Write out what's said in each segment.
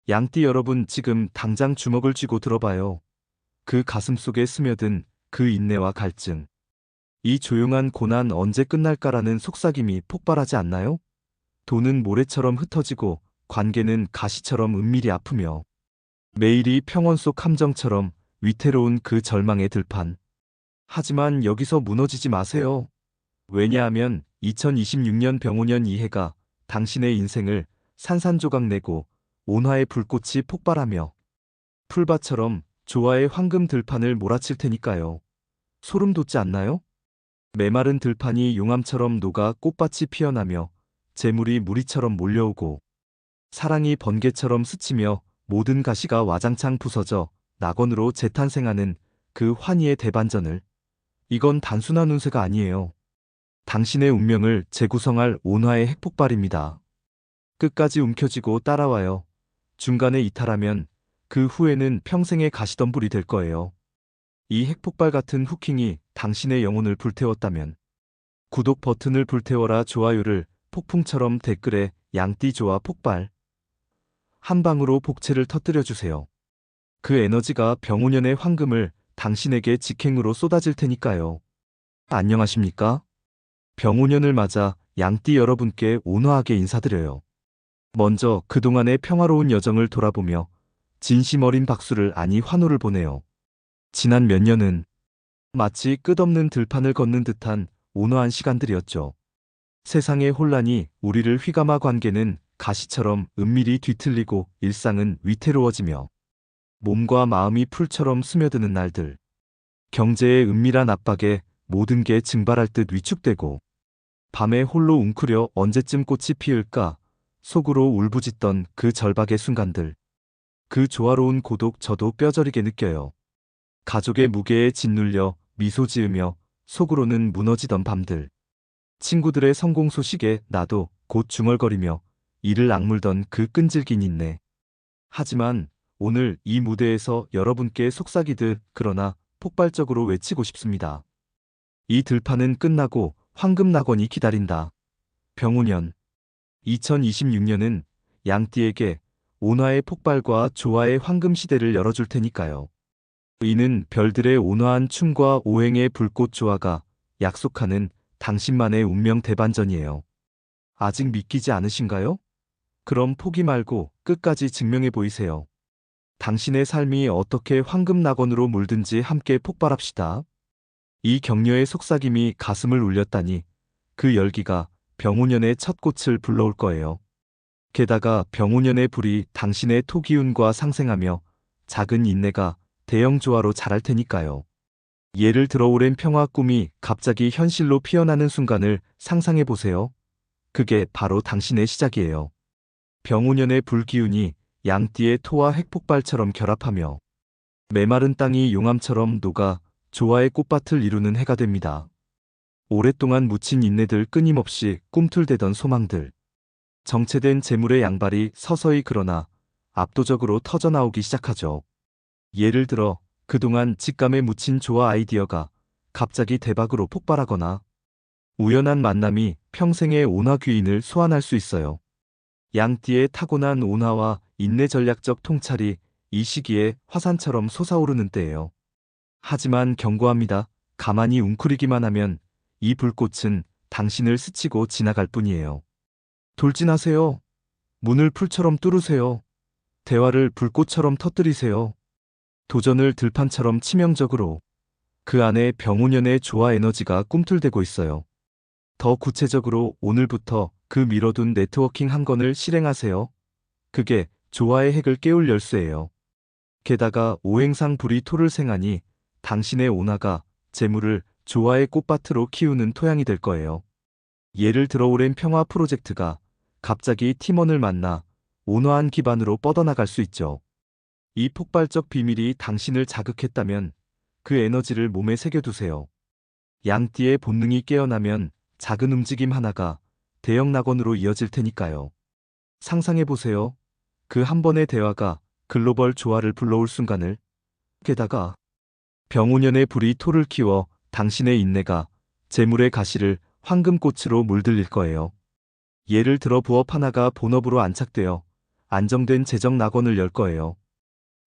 양띠 여러분, 지금 당장 주먹을 쥐고 들어봐요. 그 가슴 속에 스며든 그 인내와 갈증. 이 조용한 고난 언제 끝날까라는 속삭임이 폭발하지 않나요? 돈은 모래처럼 흩어지고 관계는 가시처럼 은밀히 아프며 매일이 평온 속 함정처럼 위태로운 그 절망의 들판. 하지만 여기서 무너지지 마세요. 왜냐하면 2026년 병오년 이해가 당신의 인생을 산산조각 내고 온화의 불꽃이 폭발하며 풀밭처럼 조화의 황금 들판을 몰아칠 테니까요. 소름 돋지 않나요? 메마른 들판이 용암처럼 녹아 꽃밭이 피어나며 재물이 무리처럼 몰려오고 사랑이 번개처럼 스치며 모든 가시가 와장창 부서져 낙원으로 재탄생하는 그 환희의 대반전을. 이건 단순한 운세가 아니에요. 당신의 운명을 재구성할 온화의 핵폭발입니다. 끝까지 움켜쥐고 따라와요. 중간에 이탈하면 그 후에는 평생의 가시덤불이 될 거예요. 이 핵폭발 같은 후킹이 당신의 영혼을 불태웠다면 구독 버튼을 불태워라, 좋아요를 폭풍처럼 댓글에 양띠 조화 폭발. 한 방으로 복채를 터뜨려 주세요. 그 에너지가 병오년의 황금을 당신에게 직행으로 쏟아질 테니까요. 안녕하십니까? 병오년을 맞아 양띠 여러분께 온화하게 인사드려요. 먼저 그동안의 평화로운 여정을 돌아보며 진심 어린 박수를, 아니 환호를 보내요. 지난 몇 년은 마치 끝없는 들판을 걷는 듯한 온화한 시간들이었죠. 세상의 혼란이 우리를 휘감아 관계는 가시처럼 은밀히 뒤틀리고 일상은 위태로워지며 몸과 마음이 풀처럼 스며드는 날들. 경제의 은밀한 압박에 모든 게 증발할 듯 위축되고 밤에 홀로 웅크려 언제쯤 꽃이 피을까 속으로 울부짖던 그 절박의 순간들. 그 조화로운 고독 저도 뼈저리게 느껴요. 가족의 무게에 짓눌려 미소 지으며 속으로는 무너지던 밤들. 친구들의 성공 소식에 나도 곧 중얼거리며 이를 악물던 그 끈질긴 인내. 하지만 오늘 이 무대에서 여러분께 속삭이듯 그러나 폭발적으로 외치고 싶습니다. 이 들판은 끝나고 황금 낙원이 기다린다. 병오년 2026년은 양띠에게 온화의 폭발과 조화의 황금 시대를 열어줄 테니까요. 이는 별들의 온화한 춤과 오행의 불꽃 조화가 약속하는 당신만의 운명 대반전이에요. 아직 믿기지 않으신가요? 그럼 포기 말고 끝까지 증명해 보이세요. 당신의 삶이 어떻게 황금 낙원으로 물든지 함께 폭발합시다. 이 격려의 속삭임이 가슴을 울렸다니 그 열기가 병오년의 첫 꽃을 불러올 거예요. 게다가 병오년의 불이 당신의 토기운과 상생하며 작은 인내가 대형 조화로 자랄 테니까요. 예를 들어 오랜 평화 꿈이 갑자기 현실로 피어나는 순간을 상상해 보세요. 그게 바로 당신의 시작이에요. 병오년의 불기운이 양띠의 토와 핵폭발처럼 결합하며 메마른 땅이 용암처럼 녹아 조화의 꽃밭을 이루는 해가 됩니다. 오랫동안 묻힌 인내들, 끊임없이 꿈틀대던 소망들, 정체된 재물의 양발이 서서히 그러나 압도적으로 터져나오기 시작하죠. 예를 들어 그동안 직감에 묻힌 조화 아이디어가 갑자기 대박으로 폭발하거나 우연한 만남이 평생의 온화 귀인을 소환할 수 있어요. 양띠의 타고난 온화와 인내, 전략적 통찰이 이 시기에 화산처럼 솟아오르는 때예요. 하지만 경고합니다. 가만히 웅크리기만 하면 이 불꽃은 당신을 스치고 지나갈 뿐이에요. 돌진하세요. 문을 풀처럼 뚫으세요. 대화를 불꽃처럼 터뜨리세요. 도전을 들판처럼 치명적으로. 그 안에 병오년의 조화 에너지가 꿈틀대고 있어요. 더 구체적으로 오늘부터 그 미뤄둔 네트워킹 한 건을 실행하세요. 그게 조화의 핵을 깨울 열쇠예요. 게다가 오행상 불이 토를 생하니 당신의 온화가 재물을 조화의 꽃밭으로 키우는 토양이 될 거예요. 예를 들어 오랜 평화 프로젝트가 갑자기 팀원을 만나 온화한 기반으로 뻗어나갈 수 있죠. 이 폭발적 비밀이 당신을 자극했다면 그 에너지를 몸에 새겨두세요. 양띠의 본능이 깨어나면 작은 움직임 하나가 대형 낙원으로 이어질 테니까요. 상상해보세요. 그 한 번의 대화가 글로벌 조화를 불러올 순간을. 게다가 병오년의 불이 토를 키워 당신의 인내가 재물의 가시를 황금꽃으로 물들일 거예요. 예를 들어 부업 하나가 본업으로 안착되어 안정된 재정 낙원을 열 거예요.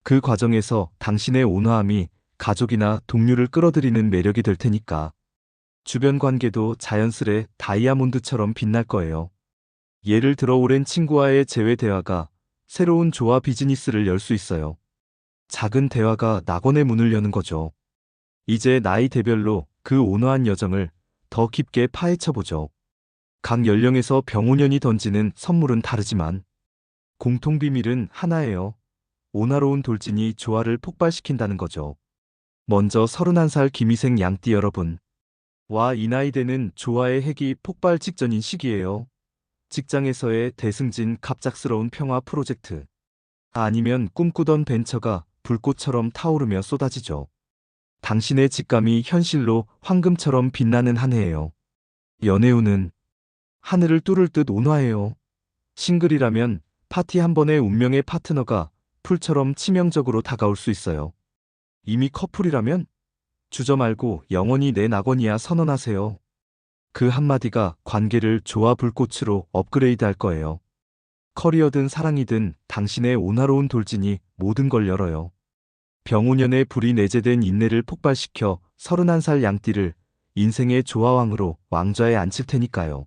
그 과정에서 당신의 온화함이 가족이나 동료를 끌어들이는 매력이 될 테니까 주변 관계도 자연스레 다이아몬드처럼 빛날 거예요. 예를 들어 오랜 친구와의 재회 대화가 새로운 조화 비즈니스를 열 수 있어요. 작은 대화가 낙원의 문을 여는 거죠. 이제 나이대별로 그 온화한 여정을 더 깊게 파헤쳐보죠. 각 연령에서 병오년이 던지는 선물은 다르지만 공통 비밀은 하나예요. 온화로운 돌진이 조화를 폭발시킨다는 거죠. 먼저 31살 김희생 양띠 여러분. 이 나이대는 조화의 핵이 폭발 직전인 시기예요. 직장에서의 대승진 갑작스러운 평화 프로젝트. 아니면 꿈꾸던 벤처가 불꽃처럼 타오르며 쏟아지죠. 당신의 직감이 현실로 황금처럼 빛나는 한 해예요. 연애운은 하늘을 뚫을 듯 온화해요. 싱글이라면 파티 한 번에 운명의 파트너가 풀처럼 치명적으로 다가올 수 있어요. 이미 커플이라면 주저 말고 영원히 내 낙원이야 선언하세요. 그 한마디가 관계를 조화 불꽃으로 업그레이드할 거예요. 커리어든 사랑이든 당신의 온화로운 돌진이 모든 걸 열어요. 병오년의 불이 내재된 인내를 폭발시켜 31살 양띠를 인생의 조화왕으로 왕좌에 앉힐 테니까요.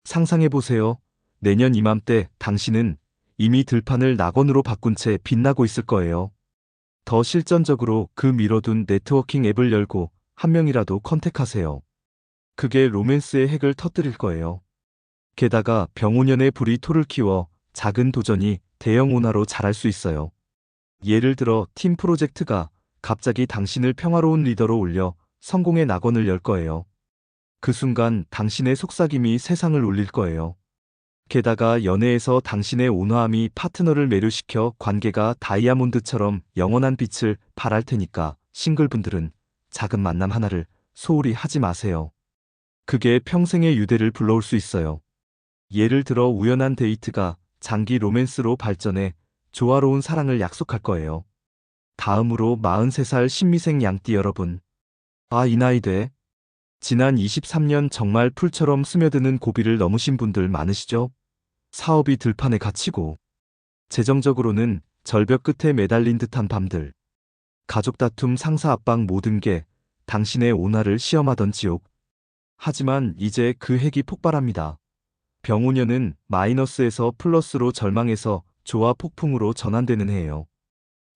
상상해보세요. 내년 이맘때 당신은 이미 들판을 낙원으로 바꾼 채 빛나고 있을 거예요. 더 실전적으로 그 미뤄둔 네트워킹 앱을 열고 한 명이라도 컨택하세요. 그게 로맨스의 핵을 터뜨릴 거예요. 게다가 병오년의 불이 토를 키워 작은 도전이 대형 온화로 자랄 수 있어요. 예를 들어 팀 프로젝트가 갑자기 당신을 평화로운 리더로 올려 성공의 낙원을 열 거예요. 그 순간 당신의 속삭임이 세상을 울릴 거예요. 게다가 연애에서 당신의 온화함이 파트너를 매료시켜 관계가 다이아몬드처럼 영원한 빛을 발할 테니까 싱글분들은 작은 만남 하나를 소홀히 하지 마세요. 그게 평생의 유대를 불러올 수 있어요. 예를 들어 우연한 데이트가 장기 로맨스로 발전해 조화로운 사랑을 약속할 거예요. 다음으로 43살 신미생 양띠 여러분. 이 나이대. 지난 23년 정말 풀처럼 스며드는 고비를 넘으신 분들 많으시죠? 사업이 들판에 갇히고, 재정적으로는 절벽 끝에 매달린 듯한 밤들. 가족 다툼, 상사 압박 모든 게 당신의 온화를 시험하던 지옥. 하지만 이제 그 핵이 폭발합니다. 병오년은 마이너스에서 플러스로 절망해서 조화 폭풍으로 전환되는 해예요.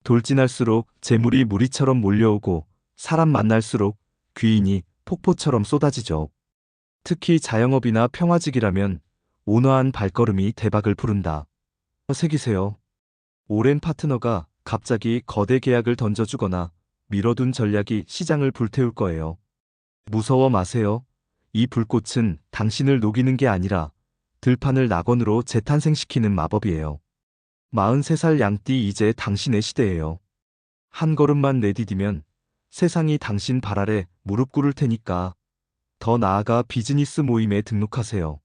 돌진할수록 재물이 무리처럼 몰려오고 사람 만날수록 귀인이 폭포처럼 쏟아지죠. 특히 자영업이나 평화직이라면 온화한 발걸음이 대박을 부른다. 새기세요. 오랜 파트너가 갑자기 거대 계약을 던져주거나 미뤄둔 전략이 시장을 불태울 거예요. 무서워 마세요. 이 불꽃은 당신을 녹이는 게 아니라 들판을 낙원으로 재탄생시키는 마법이에요. 43살 양띠 이제 당신의 시대예요. 한 걸음만 내디디면 세상이 당신 발 아래 무릎 꿇을 테니까 더 나아가 비즈니스 모임에 등록하세요.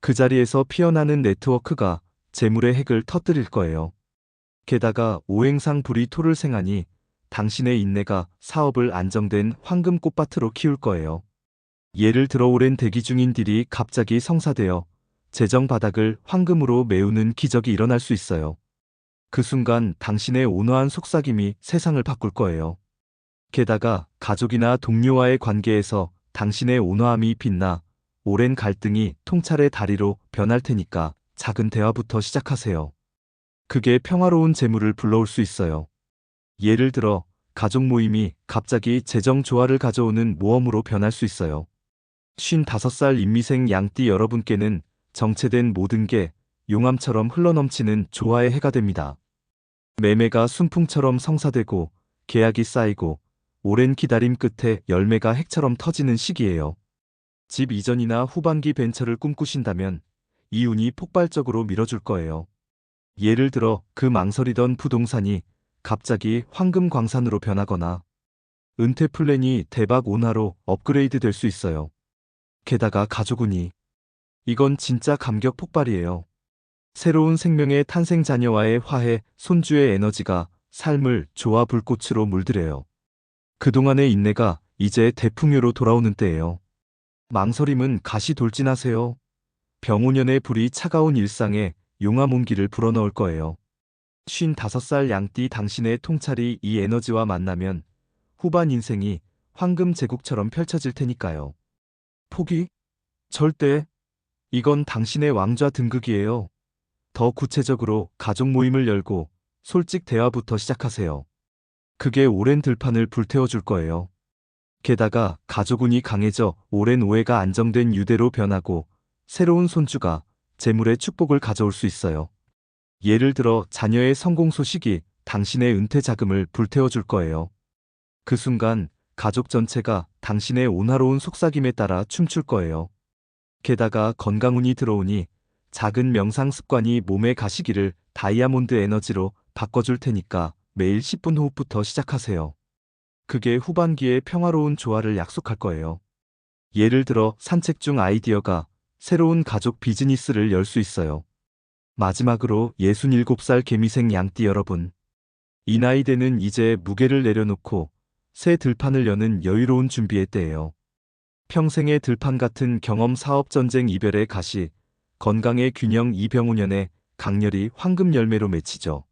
그 자리에서 피어나는 네트워크가 재물의 핵을 터뜨릴 거예요. 게다가 오행상 불이 토를 생하니 당신의 인내가 사업을 안정된 황금 꽃밭으로 키울 거예요. 예를 들어 오랜 대기 중인 딜이 갑자기 성사되어 재정 바닥을 황금으로 메우는 기적이 일어날 수 있어요. 그 순간 당신의 온화한 속삭임이 세상을 바꿀 거예요. 게다가 가족이나 동료와의 관계에서 당신의 온화함이 빛나 오랜 갈등이 통찰의 다리로 변할 테니까 작은 대화부터 시작하세요. 그게 평화로운 재물을 불러올 수 있어요. 예를 들어 가족 모임이 갑자기 재정 조화를 가져오는 모험으로 변할 수 있어요. 55살 임미생 양띠 여러분께는 정체된 모든 게 용암처럼 흘러넘치는 조화의 해가 됩니다. 매매가 순풍처럼 성사되고 계약이 쌓이고 오랜 기다림 끝에 열매가 핵처럼 터지는 시기예요. 집 이전이나 후반기 벤처를 꿈꾸신다면 이 운이 폭발적으로 밀어줄 거예요. 예를 들어 그 망설이던 부동산이 갑자기 황금 광산으로 변하거나 은퇴 플랜이 대박 온화로 업그레이드 될 수 있어요. 게다가 가족운이 이건 진짜 감격 폭발이에요. 새로운 생명의 탄생 자녀와의 화해, 손주의 에너지가 삶을 조화 불꽃으로 물들여요. 그동안의 인내가 이제 대풍요로 돌아오는 때예요. 망설임은 가시 돌진하세요. 병오년의 불이 차가운 일상에 용화몽기를 불어넣을 거예요. 55살 양띠 당신의 통찰이 이 에너지와 만나면 후반 인생이 황금 제국처럼 펼쳐질 테니까요. 포기? 절대. 이건 당신의 왕좌 등극이에요. 더 구체적으로 가족 모임을 열고 솔직 대화부터 시작하세요. 그게 오랜 들판을 불태워줄 거예요. 게다가 가족운이 강해져 오랜 오해가 안정된 유대로 변하고 새로운 손주가 재물의 축복을 가져올 수 있어요. 예를 들어 자녀의 성공 소식이 당신의 은퇴 자금을 불태워줄 거예요. 그 순간 가족 전체가 당신의 온화로운 속삭임에 따라 춤출 거예요. 게다가 건강운이 들어오니 작은 명상 습관이 몸의 가시기를 다이아몬드 에너지로 바꿔줄 테니까 매일 10분 호흡부터 시작하세요. 그게 후반기에 평화로운 조화를 약속할 거예요. 예를 들어 산책 중 아이디어가 새로운 가족 비즈니스를 열 수 있어요. 마지막으로 67살 개미생 양띠 여러분. 이 나이대는 이제 무게를 내려놓고 새 들판을 여는 여유로운 준비의 때예요. 평생의 들판 같은 경험 사업 전쟁 이별의 가시, 건강의 균형 이병우년에 강렬히 황금 열매로 맺히죠.